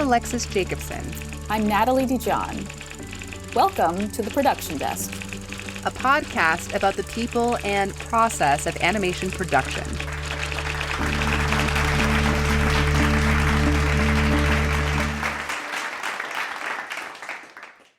Alexis Jacobson. I'm Natalie Dijon. Welcome to the Production Desk, a podcast about the people and process of animation production.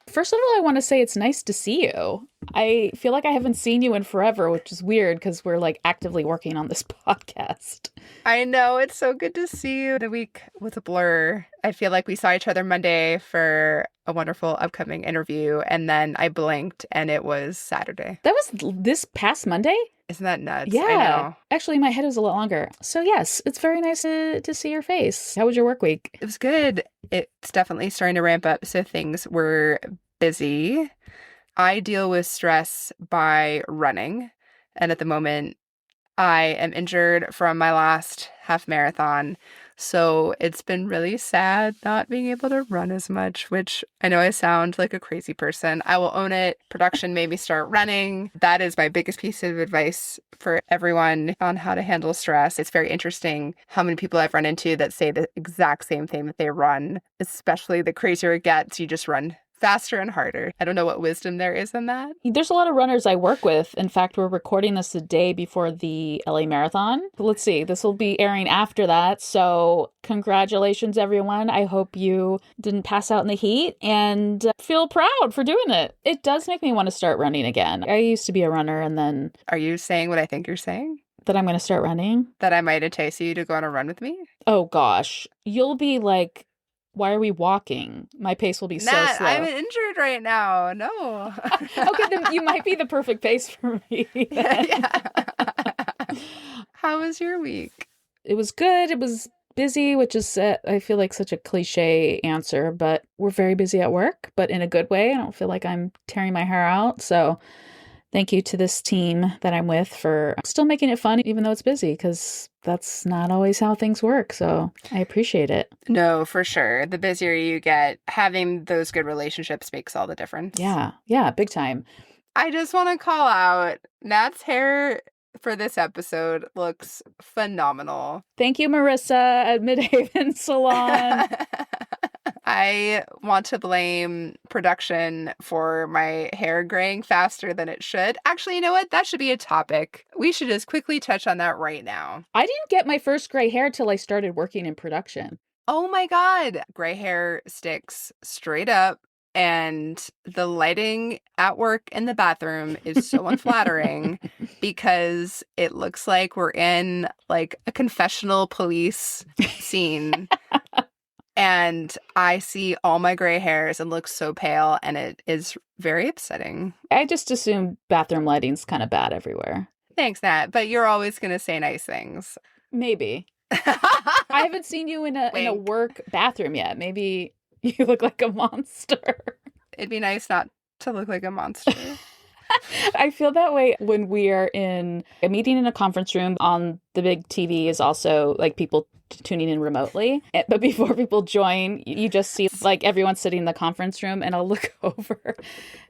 First of all, I want to say it's nice to see you. I feel like I haven't seen you in forever, which is weird because we're like actively working on this podcast. I know, it's so good to see you. The week was a blur. I feel like we saw each other Monday for a wonderful upcoming interview, and then I blinked and it was Saturday. That was this past Monday? Isn't that nuts? Yeah. I know. Actually, my head is a lot longer. So yes, it's very nice to see your face. How was your work week? It was good. It's definitely starting to ramp up, so things were busy. I deal with stress by running, and at the moment I am injured from my last half marathon, so it's been really sad not being able to run as much, which I know I sound like a crazy person. I will own it. Production made me start running. That is my biggest piece of advice for everyone on how to handle stress. It's very interesting how many people I've run into that say the exact same thing that they run, especially the crazier it gets, you just run faster and harder. I don't know what wisdom there is in that. There's a lot of runners I work with. In fact, we're recording this the day before the LA Marathon. Let's see, this will be airing after that. So congratulations, everyone. I hope you didn't pass out in the heat and feel proud for doing it. It does make me want to start running again. I used to be a runner, and then... Are you saying what I think you're saying? That I'm going to start running? That I might entice you to go on a run with me? Oh gosh. You'll be like, why are we walking? My pace will be so slow. I'm injured right now. No. Okay, then you might be the perfect pace for me. Yeah. How was your week? It was good. It was busy, which is, I feel like such a cliche answer, but we're very busy at work, but in a good way. I don't feel like I'm tearing my hair out. So thank you to this team that I'm with for still making it fun, even though it's busy, because that's not always how things work. So I appreciate it. No, for sure. The busier you get, having those good relationships makes all the difference. Yeah, big time. I just want to call out Nat's hair for this episode looks phenomenal. Thank you, Marissa at Midhaven Salon. I want to blame production for my hair graying faster than it should. Actually, you know what? That should be a topic. We should just quickly touch on that right now. I didn't get my first gray hair till I started working in production. Oh my God. Gray hair sticks straight up, and the lighting at work in the bathroom is so unflattering because it looks like we're in like a confessional police scene. And I see all my gray hairs and look so pale, and it is very upsetting. I just assume bathroom lighting's kind of bad everywhere. Thanks, Nat, but you're always going to say nice things. Maybe. I haven't seen you in a work bathroom yet. Maybe you look like a monster. It'd be nice not to look like a monster. I feel that way when we are in a meeting in a conference room. On the big TV is also like people tuning in remotely. But before people join, you just see like everyone sitting in the conference room, and I'll look over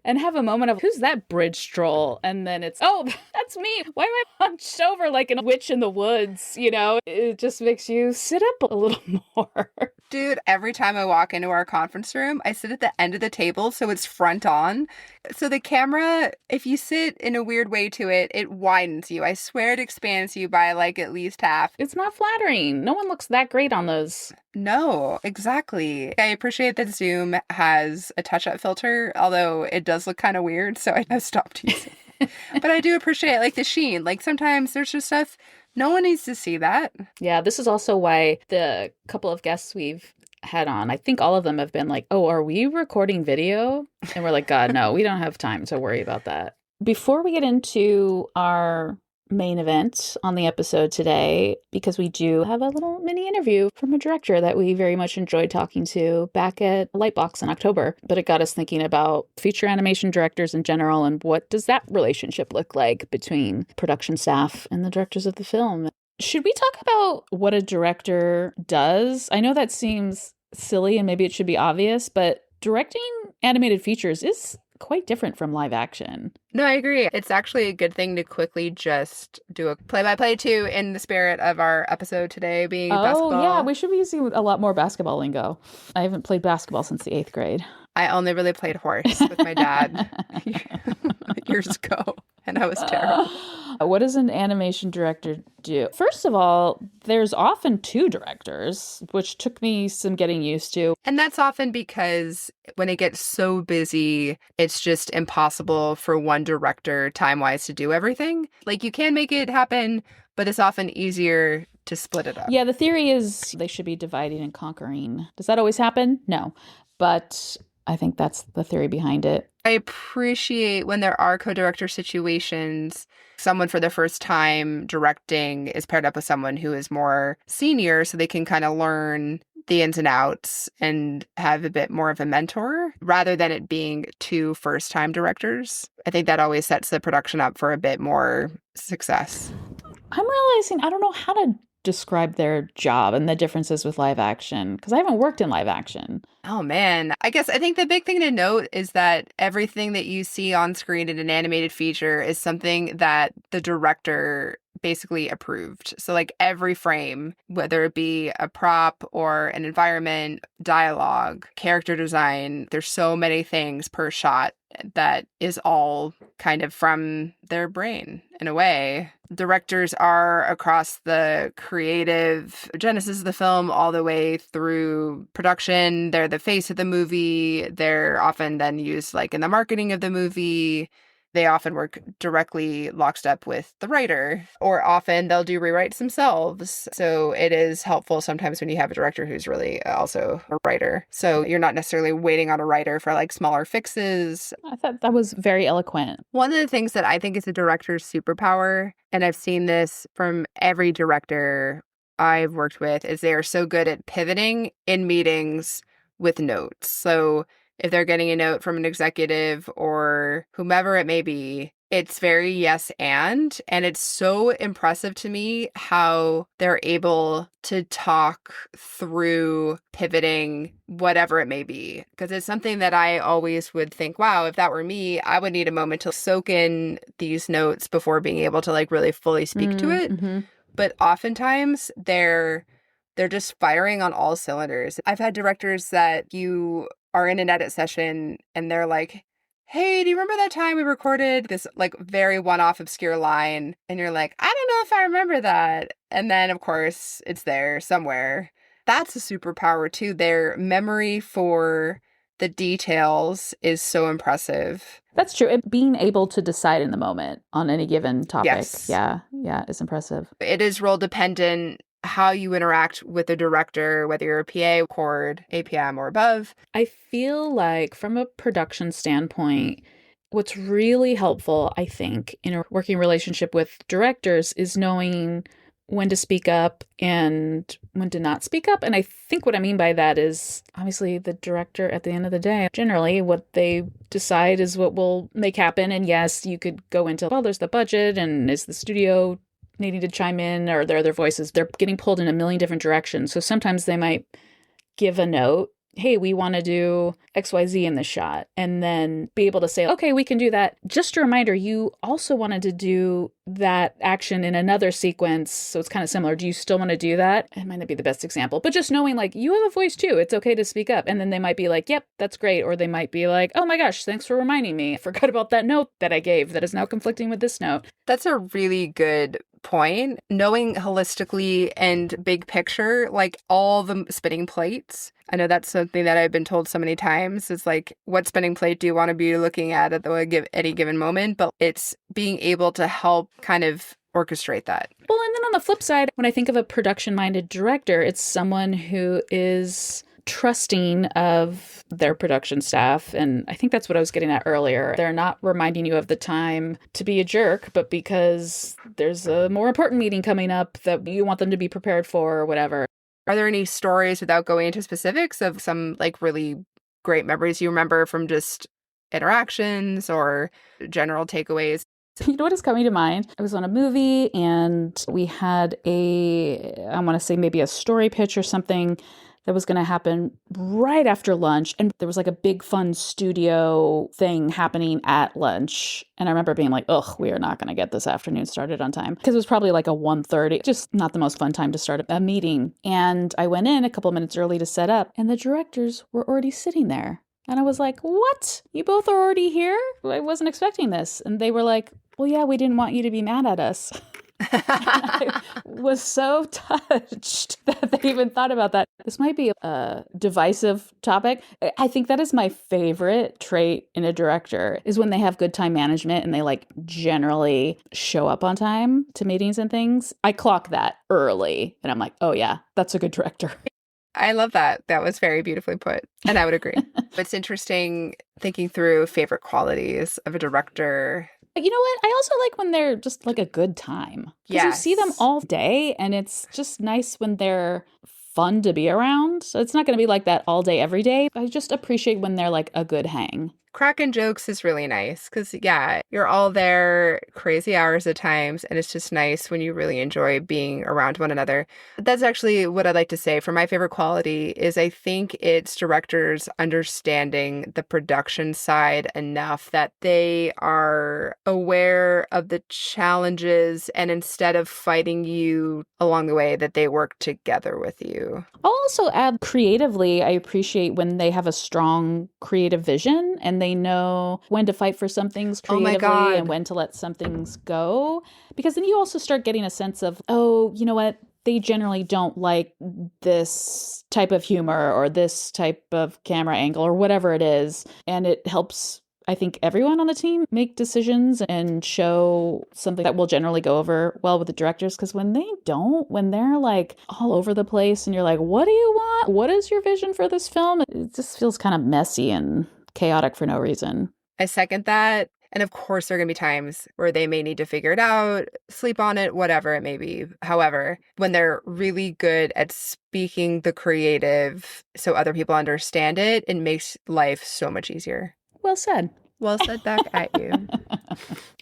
and have a moment of, who's that bridge troll? And then it's, oh, that's me. Why am I hunched over like a witch in the woods? You know, it just makes you sit up a little more. Dude, every time I walk into our conference room, I sit at the end of the table so it's front on. So the camera, if you sit in a weird way to it, it widens you. I swear it expands you by like at least half. It's not flattering. No one looks that great on those. No, exactly. I appreciate that Zoom has a touch-up filter, although it does look kind of weird, so I have stopped using it. But I do appreciate like the sheen. Like sometimes there's just stuff, no one needs to see that. Yeah, this is also why the couple of guests we've had on, I think all of them have been like, oh, are we recording video? And we're like, God, no, we don't have time to worry about that. Before we get into our main event on the episode today, because we do have a little mini interview from a director that we very much enjoyed talking to back at LightBox in October. But it got us thinking about feature animation directors in general, and what does that relationship look like between production staff and the directors of the film. Should we talk about what a director does? I know that seems silly and maybe it should be obvious, but directing animated features is quite different from live action. No, I agree. It's actually a good thing to quickly just do a play-by-play too, in the spirit of our episode today being Oh, yeah, basketball. we should be using a lot more basketball lingo. I haven't played basketball since the 8th grade. I only really played horse with my dad years ago, and I was terrible. What does an animation director do? First of all, there's often two directors, which took me some getting used to. And that's often because when it gets so busy, it's just impossible for one director time-wise to do everything. Like, you can make it happen, but it's often easier to split it up. Yeah, the theory is they should be dividing and conquering. Does that always happen? No. But I think that's the theory behind it. I appreciate when there are co-director situations, someone for the first time directing is paired up with someone who is more senior so they can kind of learn the ins and outs and have a bit more of a mentor rather than it being two first-time directors. I think that always sets the production up for a bit more success. I'm realizing I don't know how to describe their job and the differences with live action because I haven't worked in live action. Oh man, I think the big thing to note is that everything that you see on screen in an animated feature is something that the director basically approved. So like every frame, whether it be a prop or an environment, dialogue, character design, there's so many things per shot that is all kind of from their brain in a way. Directors are across the creative genesis of the film all the way through production. They're the face of the movie. They're often then used like in the marketing of the movie. They often work directly lockstep with the writer, or often they'll do rewrites themselves. So it is helpful sometimes when you have a director who's really also a writer. So you're not necessarily waiting on a writer for like smaller fixes. I thought that was very eloquent. One of the things that I think is a director's superpower, and I've seen this from every director I've worked with, is they are so good at pivoting in meetings with notes. So if they're getting a note from an executive or whomever it may be, it's very yes and it's so impressive to me how they're able to talk through pivoting whatever it may be. Because it's something that I always would think, wow, if that were me, I would need a moment to soak in these notes before being able to like really fully speak to it. Mm-hmm. But oftentimes they're just firing on all cylinders. I've had directors that you are in an edit session and they're like, hey, do you remember that time we recorded this like very one-off obscure line? And you're like, I don't know if I remember that. And then of course it's there somewhere. That's a superpower too. Their memory for the details is so impressive. That's true. Being able to decide in the moment on any given topic. Yes. Yeah, is impressive. It is role dependent how you interact with the director, whether you're a PA, chord, APM, or above. I feel like from a production standpoint, what's really helpful, I think, in a working relationship with directors is knowing when to speak up and when to not speak up. And I think what I mean by that is obviously the director at the end of the day, generally what they decide is what will make happen. And yes, you could go into, well, there's the budget and is the studio needing to chime in or their other voices. They're getting pulled in a million different directions. So sometimes they might give a note, hey, we want to do XYZ in this shot, and then be able to say, okay, we can do that. Just a reminder, you also wanted to do that action in another sequence. So it's kind of similar. Do you still want to do that? It might not be the best example, but just knowing like you have a voice too. It's okay to speak up. And then they might be like, yep, that's great. Or they might be like, oh my gosh, thanks for reminding me. I forgot about that note that I gave that is now conflicting with this note. That's a really good point. Knowing holistically and big picture, like all the spinning plates. I know that's something that I've been told so many times is like, what spinning plate do you want to be looking at any given moment? But it's being able to help kind of orchestrate that. Well, and then on the flip side, when I think of a production-minded director, it's someone who is trusting of their production staff. And I think that's what I was getting at earlier. They're not reminding you of the time to be a jerk, but because there's a more important meeting coming up that you want them to be prepared for or whatever. Are there any stories, without going into specifics, of some like really great memories you remember from just interactions or general takeaways? You know what is coming to mind? I was on a movie and we had I want to say maybe a story pitch or something that was going to happen right after lunch. And there was like a big fun studio thing happening at lunch. And I remember being like, ugh, we are not going to get this afternoon started on time. Because it was probably like a 1:30, just not the most fun time to start a meeting. And I went in a couple minutes early to set up, and the directors were already sitting there. And I was like, what? You both are already here? I wasn't expecting this. And they were like, well, yeah, we didn't want you to be mad at us. I was so touched that they even thought about that. This might be a divisive topic. I think that is my favorite trait in a director is when they have good time management and they like generally show up on time to meetings and things. I clock that early and I'm like, oh yeah, that's a good director. I love that. That was very beautifully put. And I would agree. It's interesting thinking through favorite qualities of a director. You know what? I also like when they're just like a good time. Because you see them all day and it's just nice when they're fun to be around. So it's not going to be like that all day, every day. I just appreciate when they're like a good hang. Cracking jokes is really nice because, yeah, you're all there crazy hours at times, and it's just nice when you really enjoy being around one another. That's actually what I'd like to say for my favorite quality is I think it's directors understanding the production side enough that they are aware of the challenges and instead of fighting you along the way, that they work together with you. I'll also add creatively, I appreciate when they have a strong creative vision and they know when to fight for some things creatively and when to let some things go. Because then you also start getting a sense of, oh, you know what? They generally don't like this type of humor or this type of camera angle or whatever it is. And it helps, I think, everyone on the team make decisions and show something that will generally go over well with the directors. Because when they don't, when they're like all over the place and you're like, what do you want? What is your vision for this film? It just feels kind of messy and chaotic for no reason. I second that. And of course, there are going to be times where they may need to figure it out, sleep on it, whatever it may be. However, when they're really good at speaking the creative so other people understand it, it makes life so much easier. Well said. Well said back at you.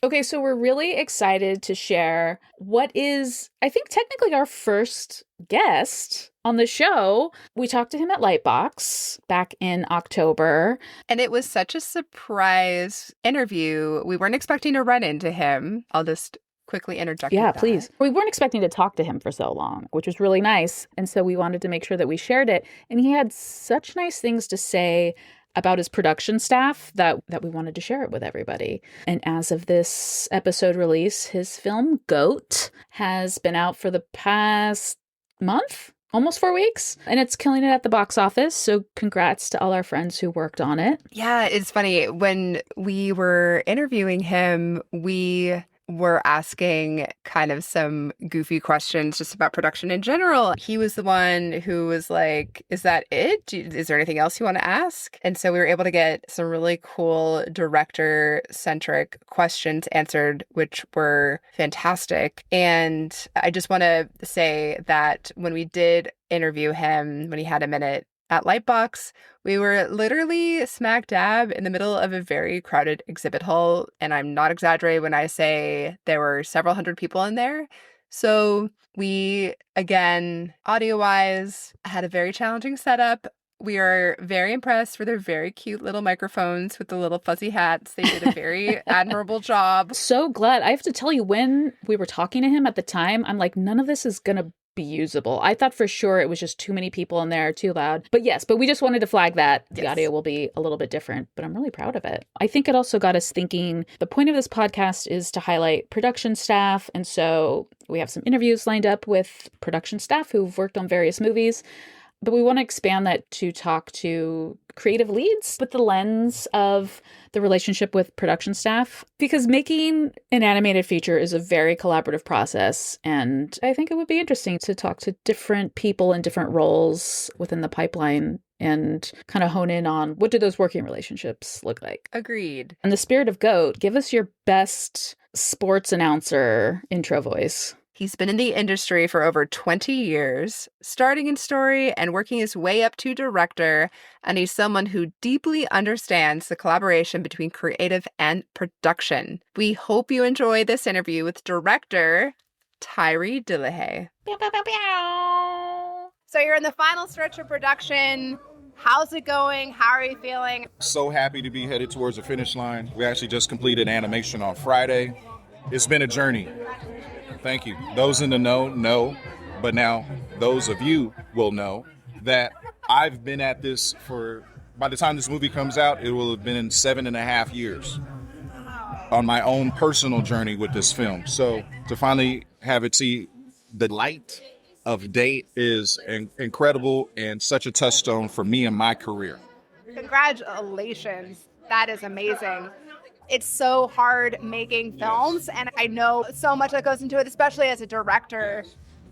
Okay, so we're really excited to share what is, I think, technically our first guest on the show. We talked to him at LightBox back in October. And it was such a surprise interview. We weren't expecting to run into him. I'll just quickly interject. Yeah, please. We weren't expecting to talk to him for so long, which was really nice. And so we wanted to make sure that we shared it. And he had such nice things to say about his production staff that we wanted to share it with everybody. And as of this episode release, his film Goat has been out for the past month, almost 4 weeks, and it's killing it at the box office. So congrats to all our friends who worked on it. Yeah, it's funny. When we were interviewing him, we were asking kind of some goofy questions just about production in general. He was the one who was like, is that it? Is there anything else you want to ask? And so we were able to get some really cool director-centric questions answered, which were fantastic. And I just want to say that when we did interview him, when he had a minute at LightBox, we were literally smack dab in the middle of a very crowded exhibit hall. And I'm not exaggerating when I say there were several hundred people in there. So we, again, audio-wise, had a very challenging setup. We are very impressed with their very cute little microphones with the little fuzzy hats. They did a very admirable job. So glad. I have to tell you, when we were talking to him at the time, I'm like, none of this is going to be usable. I thought for sure it was just too many people in there, too loud. But we just wanted to flag that the audio will be a little bit different, but I'm really proud of it. I think it also got us thinking the point of this podcast is to highlight production staff. And so we have some interviews lined up with production staff who've worked on various movies. But we want to expand that to talk to creative leads with the lens of the relationship with production staff, because making an animated feature is a very collaborative process. And I think it would be interesting to talk to different people in different roles within the pipeline and kind of hone in on what do those working relationships look like. Agreed. In the spirit of GOAT, give us your best sports announcer intro voice. He's been in the industry for over 20 years, starting in story and working his way up to director, and he's someone who deeply understands the collaboration between creative and production. We hope you enjoy this interview with director Tyree Dillihay. So you're in the final stretch of production. How's it going? How are you feeling? So happy to be headed towards the finish line. We actually just completed animation on Friday. It's been a journey. Thank you. Those in the know, but now those of you will know that I've been at this for, by the time this movie comes out, it will have been 7.5 years on my own personal journey with this film. So to finally have it see the light of day is incredible and such a touchstone for me and my career. Congratulations. That is amazing. It's so hard making films, and I know so much that goes into it, especially as a director.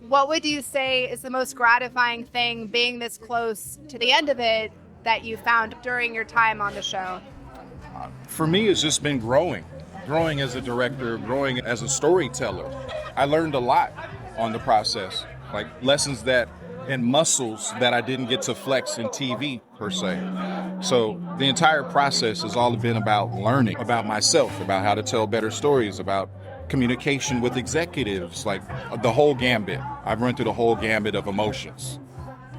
What would you say is the most gratifying thing being this close to the end of it that you found during your time on the show? For me, it's just been growing as a director, growing as a storyteller. I learned a lot on the process, like lessons that and muscles that I didn't get to flex in TV per se. So the entire process has all been about learning about myself, about how to tell better stories, about communication with executives, like the whole gambit. I've run through the whole gambit of emotions.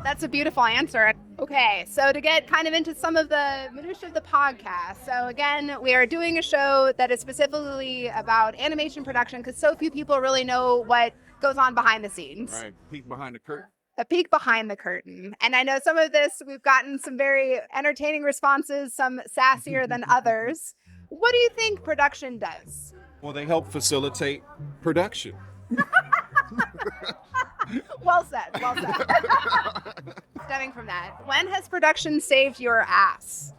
That's a beautiful answer. Okay, so to get kind of into some of the minutiae of the podcast. So again, we are doing a show that is specifically about animation production because so few people really know what goes on behind the scenes. Right, peek behind the curtain. A peek behind the curtain. And I know some of this, we've gotten some very entertaining responses, some sassier than others. What do you think production does? Well, they help facilitate production. Well said, well said. Stemming from that, when has production saved your ass?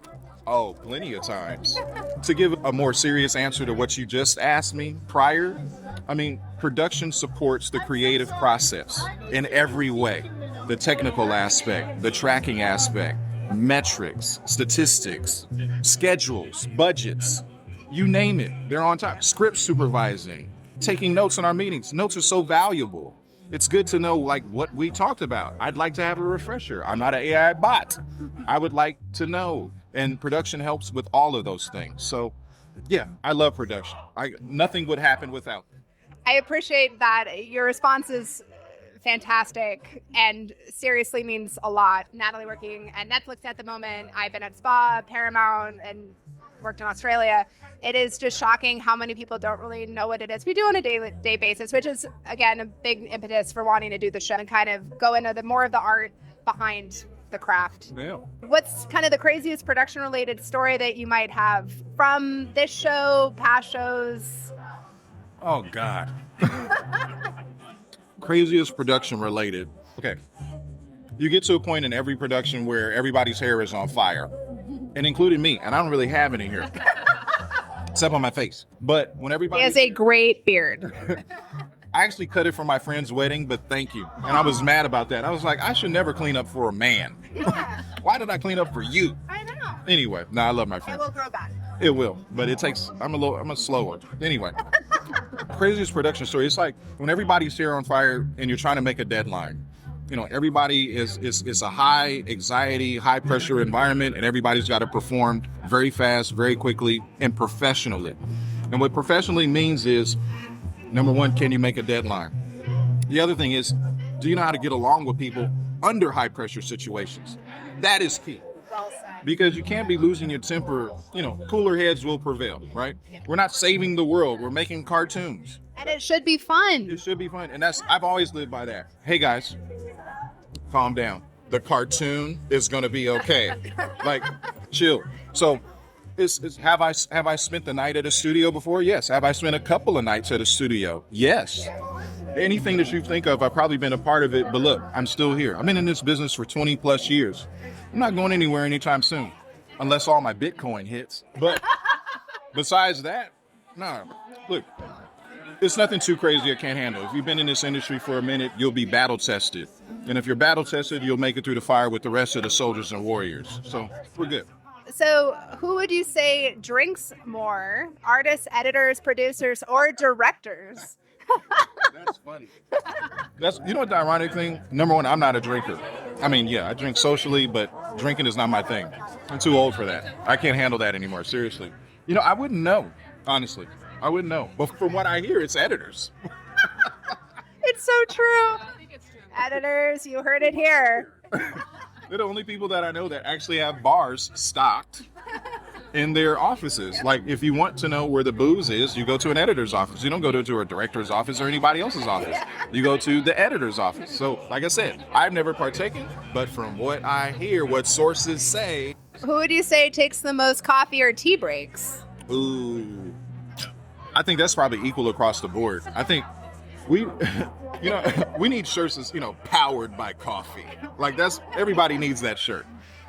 Oh, plenty of times. To give a more serious answer to what you just asked me prior, I mean, production supports the creative process in every way. The technical aspect, the tracking aspect, metrics, statistics, schedules, budgets, you name it, they're on top. Script supervising, taking notes in our meetings. Notes are so valuable. It's good to know like what we talked about. I'd like to have a refresher. I'm not an AI bot. I would like to know. And production helps with all of those things. So yeah, I love production. Nothing would happen without it. I appreciate that. Your response is fantastic and seriously means a lot. Natalie working at Netflix at the moment. I've been at Spa, Paramount, and worked in Australia. It is just shocking how many people don't really know what it is we do on a day basis, which is, again, a big impetus for wanting to do the show and kind of go into the more of the art behind the craft. Yeah. What's kind of the craziest production-related story that you might have from this show, past shows? Oh, God. Craziest production related. Okay. You get to a point in every production where everybody's hair is on fire, and including me, and I don't really have any here, except on my face. But when everybody... He has a great beard. I actually cut it for my friend's wedding, but thank you. And I was mad about that. I was like, I should never clean up for a man. Why did I clean up for you? I know. Anyway, no, I love my friend. It will grow back. It will, but it takes, I'm a slow one. Anyway, craziest production story. It's like when everybody's here on fire and you're trying to make a deadline. You know, everybody is a high anxiety, high pressure environment, and everybody's got to perform very fast, very quickly, and professionally. And what professionally means is, number one, can you make a deadline? The other thing is, do you know how to get along with people under high pressure situations? That is key. Well said. Because you can't be losing your temper. You know, cooler heads will prevail, right? We're not saving the world. We're making cartoons. And it should be fun. It should be fun. And I've always lived by that. Hey guys, calm down. The cartoon is going to be okay. Like, chill. So have I spent the night at a studio before? Yes. Have I spent a couple of nights at a studio? Yes. Anything that you think of, I've probably been a part of it. But look, I'm still here. I've been in this business for 20 plus years. I'm not going anywhere anytime soon, unless all my Bitcoin hits. But besides that, no. Look, it's nothing too crazy I can't handle. If you've been in this industry for a minute, you'll be battle tested. And if you're battle tested, you'll make it through the fire with the rest of the soldiers and warriors. So we're good. So who would you say drinks more? Artists, editors, producers, or directors? That's funny. You know what the ironic thing? Number one, I'm not a drinker. I mean, yeah, I drink socially, but drinking is not my thing. I'm too old for that. I can't handle that anymore, seriously. You know, I wouldn't know, honestly. I wouldn't know. But from what I hear, it's editors. It's so true. Editors, you heard it here. They're the only people that I know that actually have bars stocked in their offices. Like, if you want to know where the booze is, you go to an editor's office. You don't go to a director's office or anybody else's office. You go to the editor's office. So, like I said, I've never partaken, but from what I hear, what sources say... Who would you say takes the most coffee or tea breaks? Ooh. I think that's probably equal across the board. I think we... we need shirts that's, powered by coffee. Like, everybody needs that shirt.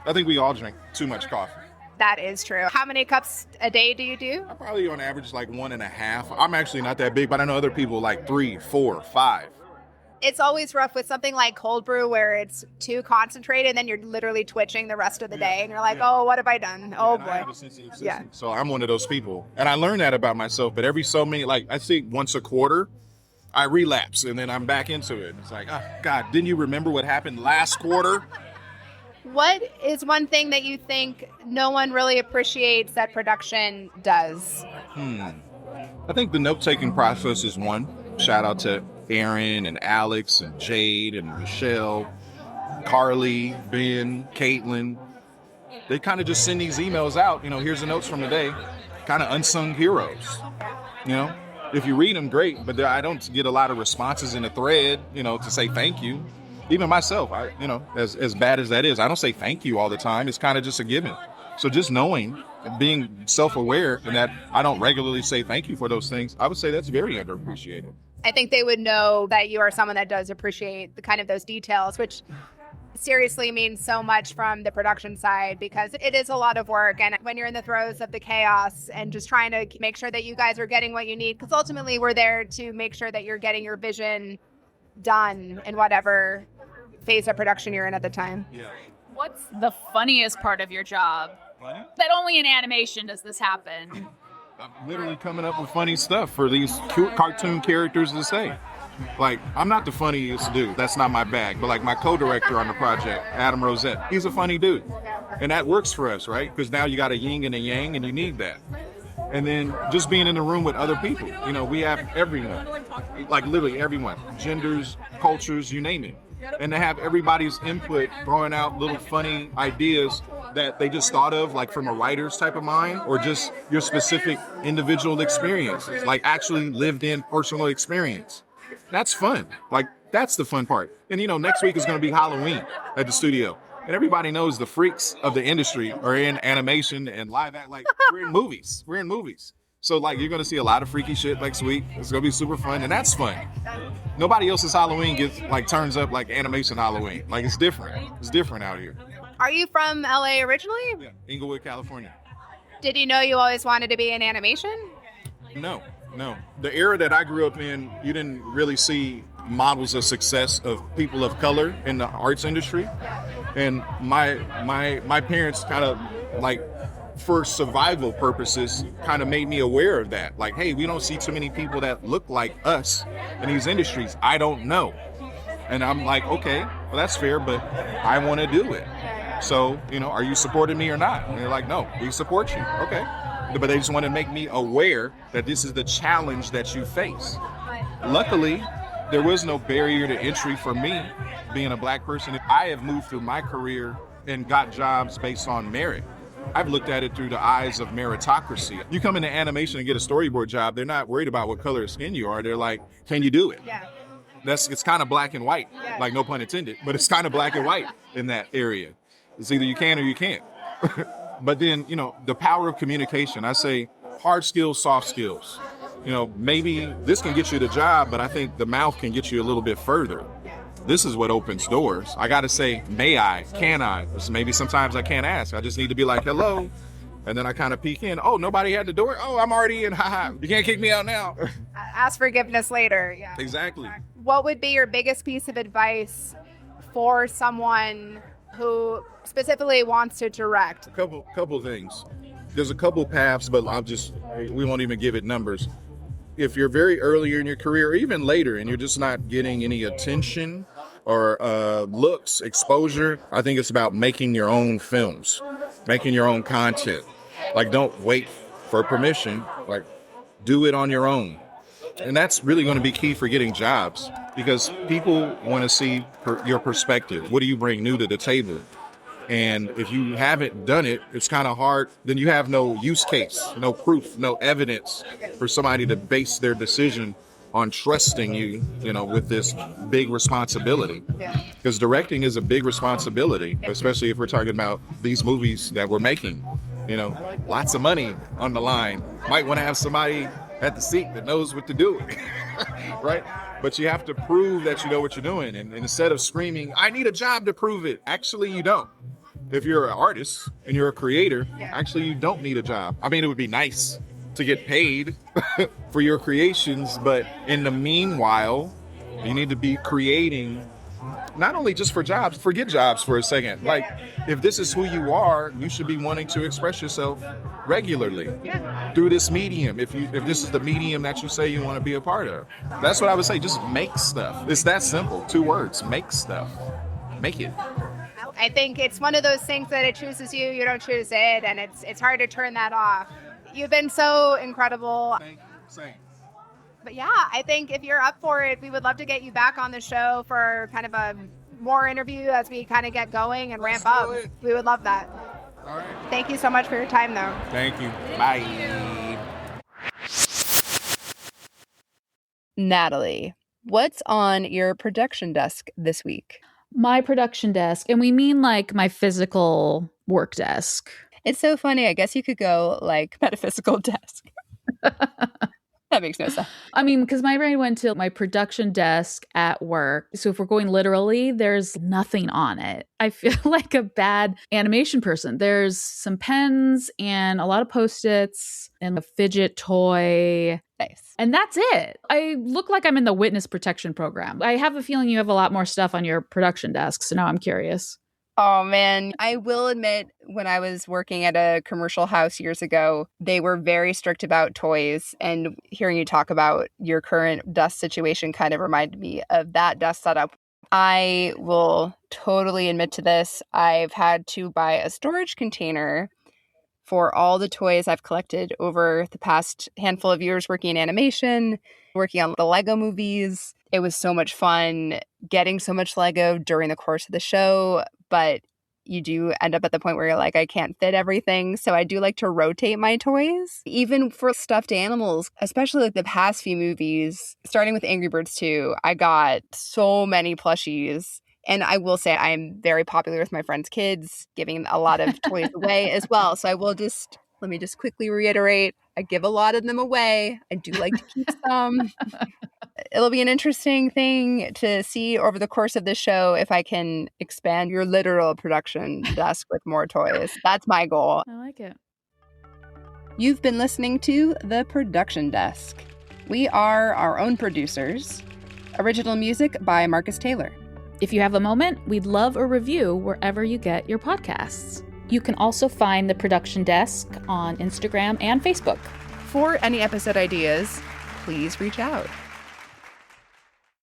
I think we all drink too much coffee. That is true. How many cups a day do you do? I probably on average like 1.5. I'm actually not that big, but I know other people like 3, 4, 5. It's always rough with something like cold brew where it's too concentrated and then you're literally twitching the rest of the day and you're like, oh, what have I done? Oh boy. I have a sensitive system, so I'm one of those people. And I learned that about myself, but every so many, like I think once a quarter, I relapse and then I'm back into it. It's like, oh, God, didn't you remember what happened last quarter? What is one thing that you think no one really appreciates that production does? I think the note-taking process is one. Shout out to Aaron and Alex and Jade and Michelle, Carly, Ben, Caitlin. They kind of just send these emails out, here's the notes from the day, kind of unsung heroes, If you read them, great, but I don't get a lot of responses in the thread, to say thank you. Even myself, as bad as that is, I don't say thank you all the time. It's kind of just a given. So just knowing, being self-aware, and that I don't regularly say thank you for those things, I would say that's very underappreciated. I think they would know that you are someone that does appreciate the kind of those details, which seriously means so much from the production side because it is a lot of work. And when you're in the throes of the chaos and just trying to make sure that you guys are getting what you need, because ultimately we're there to make sure that you're getting your vision done in whatever phase of production you're in at the time. Yeah. What's the funniest part of your job? Funny? That only in animation does this happen. I'm literally coming up with funny stuff for these cute cartoon characters to say. Like, I'm not the funniest dude. That's not my bag. But like my co-director on the project, Adam Rosette, he's a funny dude. And that works for us, right? Because now you got a yin and a yang and you need that. And then just being in the room with other people. We have everyone, like literally everyone, genders, cultures, you name it. And to have everybody's input, throwing out little funny ideas that they just thought of, like from a writer's type of mind, or just your specific individual experiences, like actually lived in personal experience. That's fun. Like, that's the fun part. And next week is going to be Halloween at the studio. And everybody knows the freaks of the industry are in animation and live act. Like, we're in movies. So, like, you're going to see a lot of freaky shit next week. It's going to be super fun, and that's fun. Nobody else's Halloween turns up like animation Halloween. Like, it's different. It's different out here. Are you from LA originally? Yeah, Inglewood, California. Did you know you always wanted to be in animation? No. The era that I grew up in, you didn't really see models of success of people of color in the arts industry. And my parents kind of, like, for survival purposes, kind of made me aware of that. Like, hey, we don't see too many people that look like us in these industries. I don't know. And I'm like, okay, well, that's fair, but I want to do it. So, are you supporting me or not? And they're like, no, we support you. Okay. But they just want to make me aware that this is the challenge that you face. Luckily, there was no barrier to entry for me being a black person. I have moved through my career and got jobs based on merit. I've looked at it through the eyes of meritocracy. You come into animation and get a storyboard job, they're not worried about what color of skin you are. They're like, can you do it? Yeah. It's kind of black and white, like no pun intended, but it's kind of black and white in that area. It's either you can or you can't. But then, the power of communication, I say hard skills, soft skills. Maybe this can get you the job, but I think the mouth can get you a little bit further. This is what opens doors. I got to say, may I, can I? Maybe sometimes I can't ask. I just need to be like, hello. And then I kind of peek in. Oh, nobody had the door? Oh, I'm already in. Haha. You can't kick me out now. Ask forgiveness later. Yeah. Exactly. What would be your biggest piece of advice for someone who specifically wants to direct? A couple things. There's a couple paths, but we won't even give it numbers. If you're very early in your career, or even later, and you're just not getting any attention or looks, exposure, I think it's about making your own films, making your own content. Like, don't wait for permission. Like, do it on your own. And that's really going to be key for getting jobs, because people want to see your perspective. What do you bring new to the table? And if you haven't done it, it's kind of hard. Then you have no use case, no proof, no evidence for somebody to base their decision on trusting you, with this big responsibility. Because directing is a big responsibility, especially if we're talking about these movies that we're making. Lots of money on the line. Might want to have somebody at the seat that knows what to do, right? But you have to prove that you know what you're doing. And instead of screaming, I need a job to prove it, actually you don't. If you're an artist and you're a creator, actually you don't need a job. I mean, it would be nice to get paid for your creations, but in the meanwhile, you need to be creating, not only just for jobs, forget jobs for a second. Like, if this is who you are, you should be wanting to express yourself regularly through this medium. If this is the medium that you say you want to be a part of, that's what I would say. Just make stuff. It's that simple. 2 words: make stuff. Make it. I think it's one of those things that it chooses you, you don't choose it, and it's hard to turn that off. You've been so incredible. Same. But yeah, I think if you're up for it, we would love to get you back on the show for kind of a more interview as we kind of get going and ramp up. We would love that. All right. Thank you so much for your time, though. Thank you. Bye. Natalie, what's on your production desk this week? My production desk, and we mean like my physical work desk. It's so funny. I guess you could go like metaphysical desk. That makes no sense. I mean, because my brain went to my production desk at work. So if we're going literally, there's nothing on it. I feel like a bad animation person. There's some pens and a lot of Post-its and a fidget toy. Nice. And that's it. I look like I'm in the witness protection program. I have a feeling you have a lot more stuff on your production desk. So now I'm curious. Oh, man. I will admit, when I was working at a commercial house years ago, they were very strict about toys. And hearing you talk about your current desk situation kind of reminded me of that desk setup. I will totally admit to this. I've had to buy a storage container for all the toys I've collected over the past handful of years working in animation, working on the Lego movies. It was so much fun getting so much Lego during the course of the show, but you do end up at the point where you're like, I can't fit everything. So I do like to rotate my toys, even for stuffed animals, especially like the past few movies, starting with Angry Birds 2. I got so many plushies. And I will say I am very popular with my friends' kids, giving a lot of toys away as well. So let me just quickly reiterate, I give a lot of them away. I do like to keep some. It'll be an interesting thing to see over the course of the show if I can expand your literal production desk with more toys. That's my goal. I like it. You've been listening to The Production Desk. We are our own producers. Original music by Marcus Taylor. If you have a moment, we'd love a review wherever you get your podcasts. You can also find The Production Desk on Instagram and Facebook. For any episode ideas, please reach out.